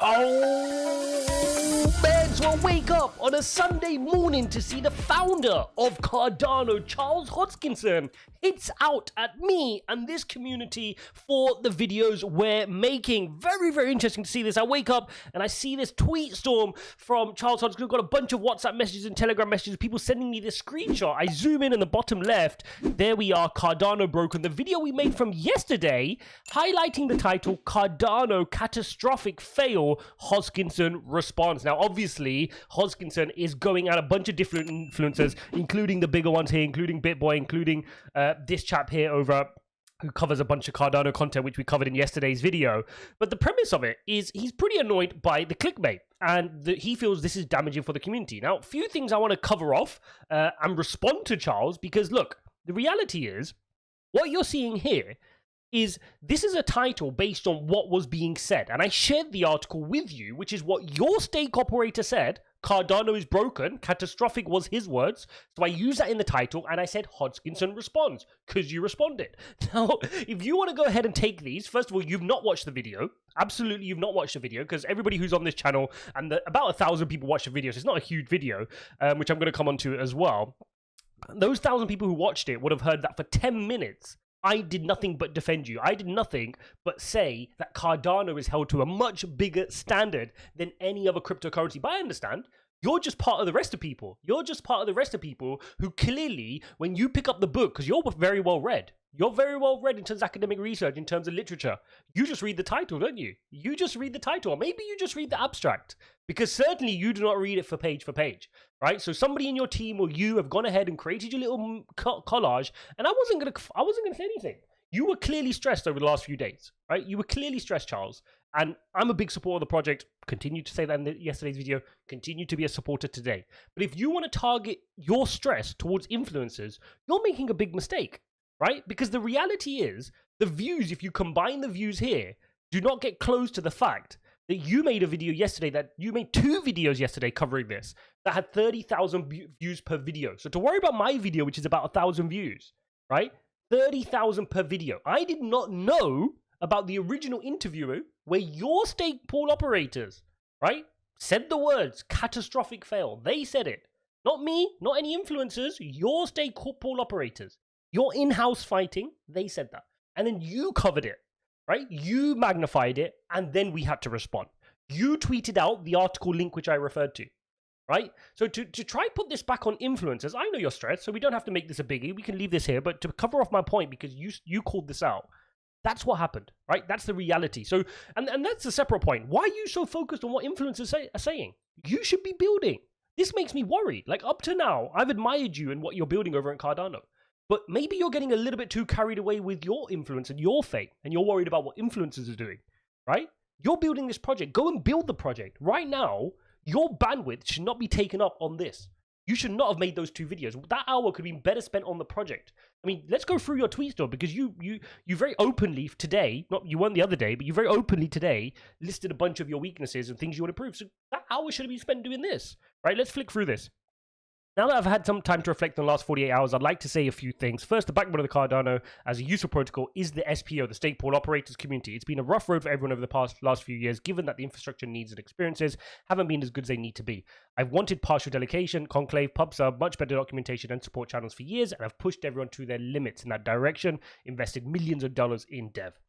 Oh, man, so I wake up on a Sunday morning to see the founder of Cardano, Charles Hoskinson, hits out at me and this community for the videos we're making. Very, very interesting to see this. I wake up and I see this tweet storm from Charles Hoskinson. I've got a bunch of WhatsApp messages and Telegram messages, people sending me this screenshot. I zoom in the bottom left. There we are, Cardano broken. The video we made from yesterday, highlighting the title, Cardano Catastrophic Fail, Hoskinson Response. Now, obviously, Hoskinson is going at a bunch of different influencers, including the bigger ones here, including BitBoy, including this chap here over who covers a bunch of Cardano content, which we covered in yesterday's video. But the premise of it is he's pretty annoyed by the clickbait, and he feels this is damaging for the community. Now, a few things I want to cover off and respond to Charles, because look, the reality is, what you're seeing here is this is a title based on what was being said. And I shared the article with you, which is what your stake operator said. Cardano is broken. Catastrophic was his words. So I used that in the title and I said Hoskinson responds, because you responded. Now, if you want to go ahead and take these, first of all, you've not watched the video. Absolutely, you've not watched the video, because everybody who's on this channel, and about 1,000 people watch the video, so it's not a huge video, which I'm going to come on to as well. Those 1,000 people who watched it would have heard that for 10 minutes, I did nothing but defend you. I did nothing but say that Cardano is held to a much bigger standard than any other cryptocurrency. But I understand, you're just part of the rest of people. You're just part of the rest of people who clearly, when you pick up the book, because you're very well read. You're very well read in terms of academic research, in terms of literature. You just read the title, don't you? You just read the title. Or maybe you just read the abstract. Because certainly you do not read it for page, right? So somebody in your team or you have gone ahead and created your little collage, and I wasn't gonna say anything. You were clearly stressed over the last few days, right? You were clearly stressed, Charles. And I'm a big supporter of the project. Continue to say that in yesterday's video. Continue to be a supporter today. But if you want to target your stress towards influencers, you're making a big mistake, right? Because the reality is, the views, if you combine the views here, do not get close to the fact that you made a video yesterday, that you made 2 videos yesterday covering this, that had 30,000 views per video. So to worry about my video, which is about 1,000 views, right? 30,000 per video. I did not know about the original interview where your stake pool operators, right, said the words, catastrophic fail. They said it. Not me, not any influencers, your stake pool operators. Your in-house fighting, they said that. And then you covered it, right? You magnified it, and then we had to respond. You tweeted out the article link which I referred to, right? So to try put this back on influencers, I know you're stressed, so we don't have to make this a biggie. We can leave this here, but to cover off my point, because you called this out, that's what happened, right? That's the reality. So, and that's a separate point. Why are you so focused on what influencers are saying? You should be building. This makes me worried. Like, up to now, I've admired you and what you're building over at Cardano. But maybe you're getting a little bit too carried away with your influence and your fame, and you're worried about what influencers are doing, right? You're building this project. Go and build the project. Right now, your bandwidth should not be taken up on this. You should not have made those 2 videos. That hour could have been better spent on the project. I mean, let's go through your tweet store, because you very openly today, not you weren't the other day, but you very openly today listed a bunch of your weaknesses and things you would improve. So that hour should have been spent doing this, right? Let's flick through this. Now that I've had some time to reflect on the last 48 hours, I'd like to say a few things. First, the backbone of the Cardano as a useful protocol is the SPO, the Stake Pool Operators community. It's been a rough road for everyone over the last few years, given that the infrastructure needs and experiences haven't been as good as they need to be. I've wanted partial delegation, conclave, pub/sub, much better documentation and support channels for years, and I've pushed everyone to their limits in that direction, invested millions of dollars in dev.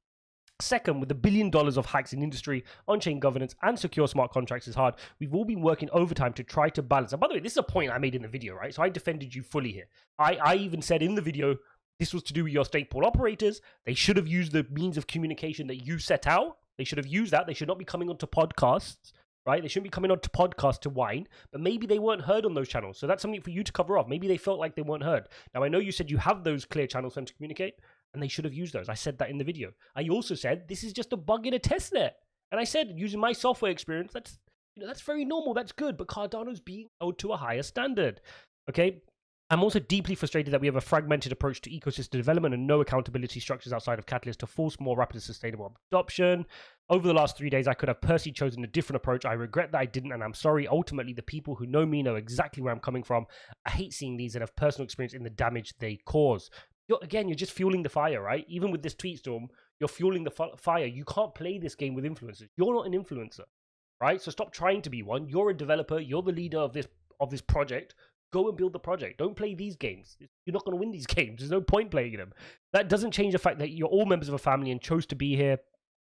Second, with $1 billion of hacks in industry, on-chain governance, and secure smart contracts is hard. We've all been working overtime to try to balance. And by the way, this is a point I made in the video, right? So I defended you fully here. I even said in the video, this was to do with your stake pool operators. They should have used the means of communication that you set out. They should have used that. They should not be coming onto podcasts, right? They shouldn't be coming onto podcasts to whine, but maybe they weren't heard on those channels. So that's something for you to cover off. Maybe they felt like they weren't heard. Now, I know you said you have those clear channels for them to communicate, and they should have used those. I said that in the video. I also said this is just a bug in a testnet, and I said using my software experience, that's very normal. That's good, but Cardano's being held to a higher standard. Okay. I'm also deeply frustrated that we have a fragmented approach to ecosystem development and no accountability structures outside of Catalyst to force more rapid and sustainable adoption. Over the last 3 days, I could have personally chosen a different approach. I regret that I didn't, and I'm sorry. Ultimately, the people who know me know exactly where I'm coming from. I hate seeing these and have personal experience in the damage they cause. You're just fueling the fire, right? Even with this tweet storm, you're fueling the fire. You can't play this game with influencers. You're not an influencer. right? So stop trying to be one. You're a developer. You're the leader of this project. Go and build the project. Don't play these games. You're not going to win these games. There's no point playing them. That doesn't change the fact that you're all members of a family and chose to be here.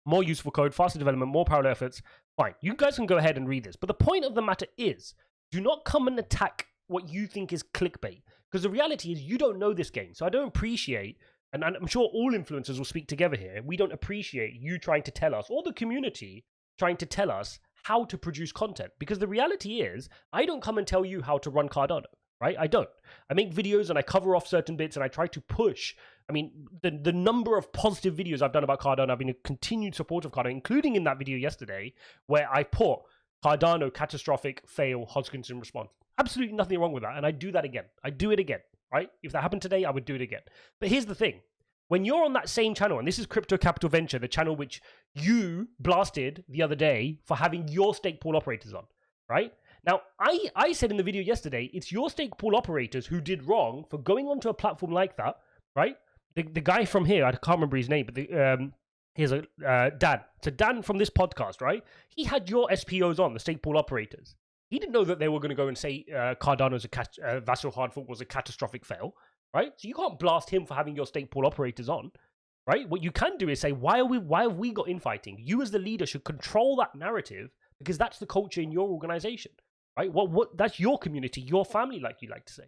More useful code, faster development, more parallel efforts. Fine. You guys can go ahead and read this. But the point of the matter is, do not come and attack what you think is clickbait. Because the reality is you don't know this game. So I don't appreciate, and I'm sure all influencers will speak together here, we don't appreciate you trying to tell us, or the community trying to tell us how to produce content. Because the reality is, I don't come and tell you how to run Cardano, right? I don't. I make videos and I cover off certain bits and I try to push. I mean, the number of positive videos I've done about Cardano, I've been a continued supporter of Cardano, including in that video yesterday, where I put Cardano catastrophic fail Hoskinson response. Absolutely nothing wrong with that. And I do that again. I do it again, right? If that happened today, I would do it again. But here's the thing. When you're on that same channel, and this is Crypto Capital Venture, the channel which you blasted the other day for having your stake pool operators on, right? Now, I said in the video yesterday, it's your stake pool operators who did wrong for going onto a platform like that, right? The guy from here, I can't remember his name, but here's Dan. So Dan from this podcast, right? He had your SPOs on, the stake pool operators. He didn't know that they were going to go and say Cardano's Vassal hard fork was a catastrophic fail, right? So you can't blast him for having your stake pool operators on, right? What you can do is say, why have we got infighting? You as the leader should control that narrative because that's the culture in your organization, right? That's your community, your family, like you like to say,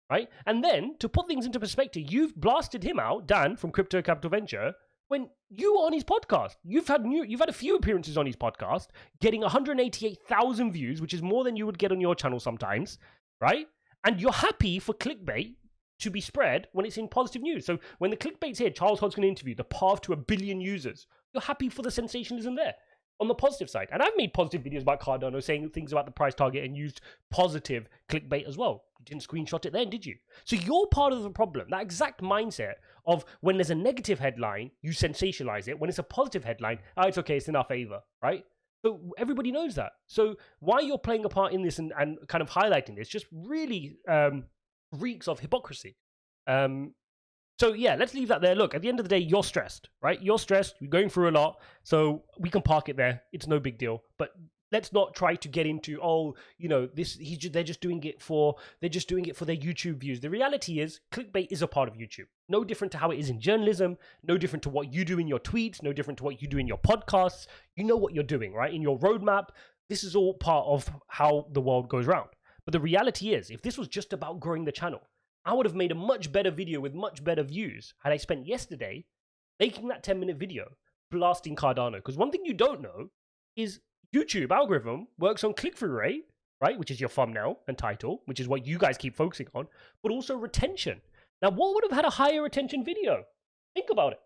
right? And then to put things into perspective, you've blasted him out, Dan from Crypto Capital Venture, when you were on his podcast. You've had a few appearances on his podcast, getting 188,000 views, which is more than you would get on your channel sometimes, right? And you're happy for clickbait to be spread when it's in positive news. So when the clickbait's here, Charles Hodgkin interview, the path to 1 billion users, you're happy for the sensationalism there on the positive side. And I've made positive videos about Cardano, saying things about the price target and used positive clickbait as well. You didn't screenshot it then, did you? So you're part of the problem. That exact mindset of when there's a negative headline, you sensationalize it. When it's a positive headline, oh, it's okay, it's in our favor, right? So everybody knows that. So why you're playing a part in this and kind of highlighting this just really reeks of hypocrisy. So yeah, let's leave that there. Look, at the end of the day, you're stressed, right? You're stressed. You're going through a lot. So we can park it there. It's no big deal. But let's not try to get into, oh, you know, they're just doing it for their YouTube views. The reality is, clickbait is a part of YouTube. No different to how it is in journalism. No different to what you do in your tweets. No different to what you do in your podcasts. You know what you're doing, right? In your roadmap. This is all part of how the world goes round. But the reality is, if this was just about growing the channel, I would have made a much better video with much better views had I spent yesterday making that 10-minute video blasting Cardano. Because one thing you don't know is YouTube algorithm works on click-through rate, right? Which is your thumbnail and title, which is what you guys keep focusing on, but also retention. Now, what would have had a higher retention video? Think about it.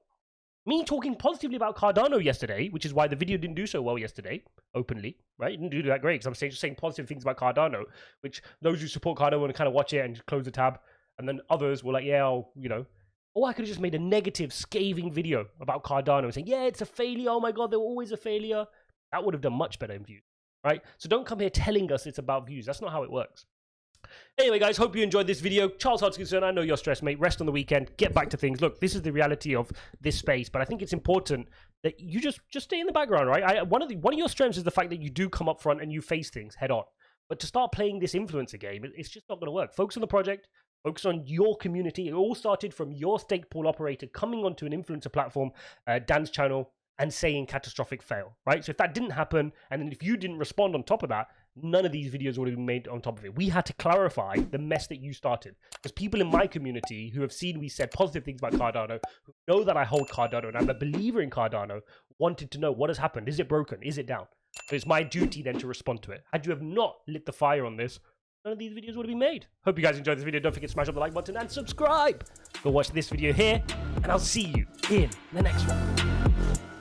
Me talking positively about Cardano yesterday, which is why the video didn't do so well yesterday, openly, right? It didn't do that great because I'm just saying positive things about Cardano, which those who support Cardano want to kind of watch it and just close the tab. And then others were like, yeah, I could have just made a negative, scathing video about Cardano and saying, yeah, it's a failure. Oh my God, they were always a failure. That would have done much better in views, right? So don't come here telling us it's about views. That's not how it works. Anyway, guys, hope you enjoyed this video. Charles Hoskinson, I know you're stressed, mate. Rest on the weekend. Get back to things. Look, this is the reality of this space, but I think it's important that you just stay in the background, right? One of your strengths is the fact that you do come up front and you face things head on. But to start playing this influencer game, it's just not going to work. Focus on the project. Focus on your community. It all started from your stake pool operator coming onto an influencer platform, Dan's channel, and saying catastrophic fail, right? So if that didn't happen, and then if you didn't respond on top of that, none of these videos would have been made on top of it. We had to clarify the mess that you started. Because people in my community who have seen we said positive things about Cardano, who know that I hold Cardano and I'm a believer in Cardano, wanted to know what has happened. Is it broken? Is it down? So it's my duty then to respond to it. Had you have not lit the fire on this, none of these videos would have been made. Hope you guys enjoyed this video. Don't forget to smash up the like button and subscribe. Go watch this video here, and I'll see you in the next one.